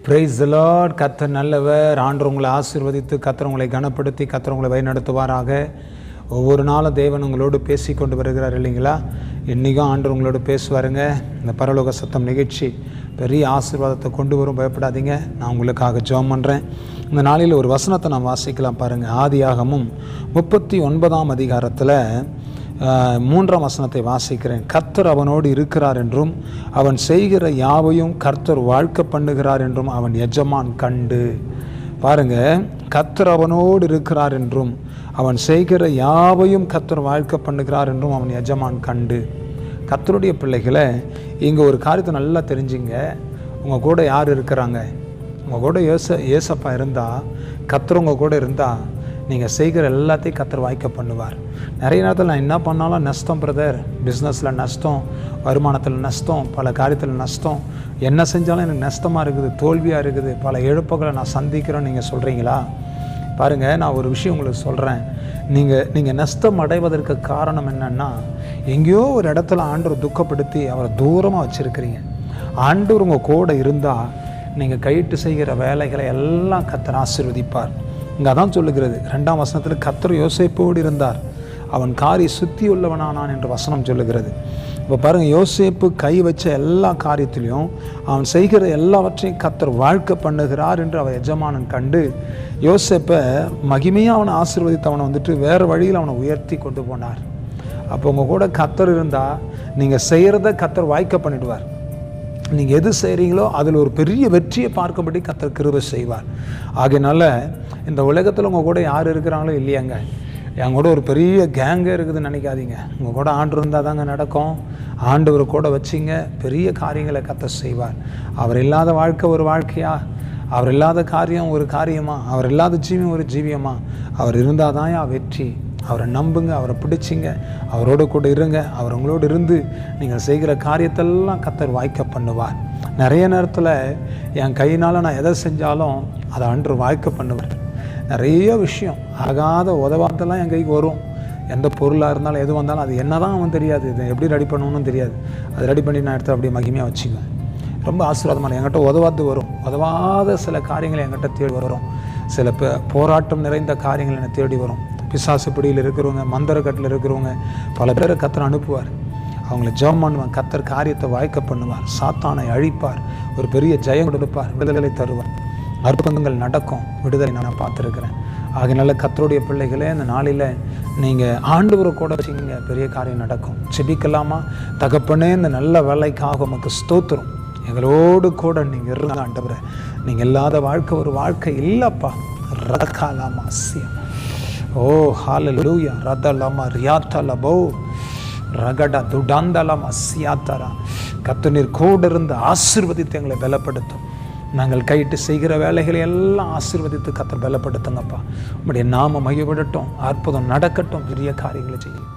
Praise the Lord. கர்த்தர் நல்லவர். ஆண்டவர் உங்களை ஆசீர்வதித்து, கர்த்தர் உங்களை கனப்படுத்தி, கர்த்தர் உங்களை வழிநடத்துவாராக. ஒவ்வொரு நாளும் தேவன் உங்களோடு பேசி கொண்டு வருகிறார் இல்லைங்களா? இன்றைக்கும் ஆண்டவர் உங்களோடு பேசுவாருங்க. இந்த பரலோக சத்தம் நிகழ்ச்சி பெரிய ஆசீர்வாதத்தை கொண்டு வரும். பயப்படாதீங்க. நான் உங்களுக்காக ஜெபம் பண்ணுறேன். இந்த நாளில் ஒரு வசனத்தை நான் வாசிக்கலாம் பாருங்கள். ஆதியாகமும் 39ஆம் அதிகாரத்தில் 3ஆம் வசனத்தை வாசிக்கிறேன். கர்த்தர் அவனோடு இருக்கிறார் என்றும் அவன் செய்கிற யாவையும் கர்த்தர் வாழ்க்கை பண்ணுகிறார் என்றும் அவன் எஜமான் கண்டு. பாருங்க, கர்த்தர் அவனோடு இருக்கிறார் என்றும் அவன் செய்கிற யாவையும் கர்த்தர் வாழ்க்கை பண்ணுகிறார் என்றும் அவன் எஜமான் கண்டு. கர்த்தருடைய பிள்ளைகளை இங்கே ஒரு காரியத்தை நல்லா தெரிஞ்சுங்க. உங்கள் கூட யார் இருக்கிறாங்க? உங்கள் கூட ஏசப்பா இருந்தால், கர்த்தர் உங்கள் கூட இருந்தால், நீங்கள் செய்கிற எல்லாத்தையும் கர்த்தர் வாய்க்க பண்ணுவார். நிறைய நேரத்தில் நான் என்ன பண்ணாலும் நஷ்டம் பிரதர், பிஸ்னஸில் நஷ்டம், வருமானத்தில் நஷ்டம், பல காரியத்தில் நஷ்டம், என்ன செஞ்சாலும் எனக்கு நஷ்டமாக இருக்குது, தோல்வியாக இருக்குது, பல இழப்புகளை நான் சந்திக்கிறேன்னு நீங்கள் சொல்கிறீங்களா? பாருங்கள், நான் ஒரு விஷயம் உங்களுக்கு சொல்கிறேன். நீங்கள் நஷ்டம் அடைவதற்கு காரணம் என்னென்னா, எங்கேயோ ஒரு இடத்துல ஆண்டவர் துக்கப்படுத்தி அவரை தூரமாக வச்சுருக்கிறீங்க. ஆண்டவர் உங்கள் கூட இருந்தால் நீங்கள் கையிட்டு செய்கிற வேலைகளை எல்லாம் கர்த்தர் ஆசீர்வதிப்பார். இங்கே அதான் சொல்லுகிறது 2ஆம் வசனத்தில், கர்த்தர் யோசேப்போடு இருந்தார், அவன் காரி சுத்தி உள்ளவனானான் என்று வசனம் சொல்லுகிறது. இப்போ பாருங்கள், யோசேப்பு கை வச்ச எல்லா காரியத்திலையும் அவன் செய்கிற எல்லாவற்றையும் கர்த்தர் வாழ்க்கை பண்ணுகிறார் என்று அவர் எஜமானன் கண்டு யோசேப்பை மகிமையாக அவனை ஆசீர்வதித்து அவனை வந்துட்டு வேறு வழியில் அவனை உயர்த்தி கொண்டு போனார். அப்போ உங்கள் கூட கர்த்தர் இருந்தால் நீங்கள் செய்கிறத கர்த்தர் வாய்க்க பண்ணிடுவார். நீங்கள் எது செய்கிறீங்களோ அதில் ஒரு பெரிய வெற்றியை பார்க்கும்படி கர்த்தர் கிருபை செய்வார். ஆகையினால இந்த உலகத்தில் உங்கள் கூட யார் இருக்கிறாங்களோ இல்லையாங்க, என் கூட ஒரு பெரிய கேங்கே இருக்குதுன்னு நினைக்காதீங்க. உங்கள் கூட ஆண்டு இருந்தால் தாங்க நடக்கும். ஆண்டவர் கூட வச்சிங்க, பெரிய காரியங்களை கர்த்தர் செய்வார். அவர் இல்லாத வாழ்க்கை ஒரு வாழ்க்கையா? அவர் இல்லாத காரியம் ஒரு காரியமா? அவர் இல்லாத ஜீவியம் ஒரு ஜீவியமா? அவர் இருந்தால் தான் வெற்றி. அவரை நம்புங்க, அவரை பிடிச்சிங்க, அவரோடு கூட இருங்க. அவர் உங்களோடு இருந்து நீங்கள் செய்கிற காரியத்தெல்லாம் கர்த்தர் வாய்க்க பண்ணுவார். நிறைய நேரத்தில் என் கையினால் நான் எதை செஞ்சாலும் அதை ஆண்டவர் வாய்க்க பண்ணுவார். நிறைய விஷயம் ஆகாத உதவாதெல்லாம் என் கைக்கு வரும். எந்த பொருளாக இருந்தாலும் எது வந்தாலும் அது என்ன தான் அவன் தெரியாது, இதை எப்படி ரெடி பண்ணணும்னு தெரியாது. அதை ரெடி பண்ணி நான் எடுத்து அப்படியே மகிமையாக வச்சுக்குவேன். ரொம்ப ஆசீர்வாதமான என்கிட்ட உதவாது வரும். உதவாத சில காரியங்கள் என்கிட்ட தேடி வரும். சில போராட்டம் நிறைந்த காரியங்கள் என்னை தேடி வரும். பிசாசு பிடியில் இருக்கிறவங்க, மந்திரக்கட்டில் இருக்கிறவங்க, பல பேரை கர்த்தர் அனுப்புவார். அவங்கள ஜெபம் பண்ணுவாங்க. கர்த்தர் காரியத்தை வாய்க்க பண்ணுவார். சாத்தானை அழிப்பார். ஒரு பெரிய ஜெயம் கொடுப்பார். விடுதலை தருவார். அற்புதங்கள் நடக்கும். விடுதலை நான் பார்த்துருக்கிறேன். ஆகையினால கர்த்தருடைய பிள்ளைகளே, இந்த நாளில் நீங்கள் ஆண்டவரை கூட வச்சிங்க, பெரிய காரியம் நடக்கும். செபிக்கலாமா? தகப்பனே, இந்த நல்ல வேலைக்காக உமக்கு ஸ்தோத்திரம். எங்களோடு கூட நீங்கள் இருங்க ஆண்டவரே. நீங்கள் இல்லாத வாழ்க்கை ஒரு வாழ்க்கை இல்லைப்பா. ரதகாலாமா சியம். ஓ ஹalleluya. ரதலமா ரியாத்தலபோ ரகட துடாந்தலமா சியாத்தரா. கர்த்தர் கூட இருந்து ஆசீர்வதித்து எங்களை பலப்படுத்தும். நாங்கள் கையிட்டு செய்கிற வேலைகளை எல்லாம் ஆசீர்வதித்து கர்த்தர் பலப்படுத்துங்கப்பா. உம்முடைய நாமம் மகிமைப்படட்டும். அற்புதம் நடக்கட்டும். பெரிய காரியங்களை செய்யும்.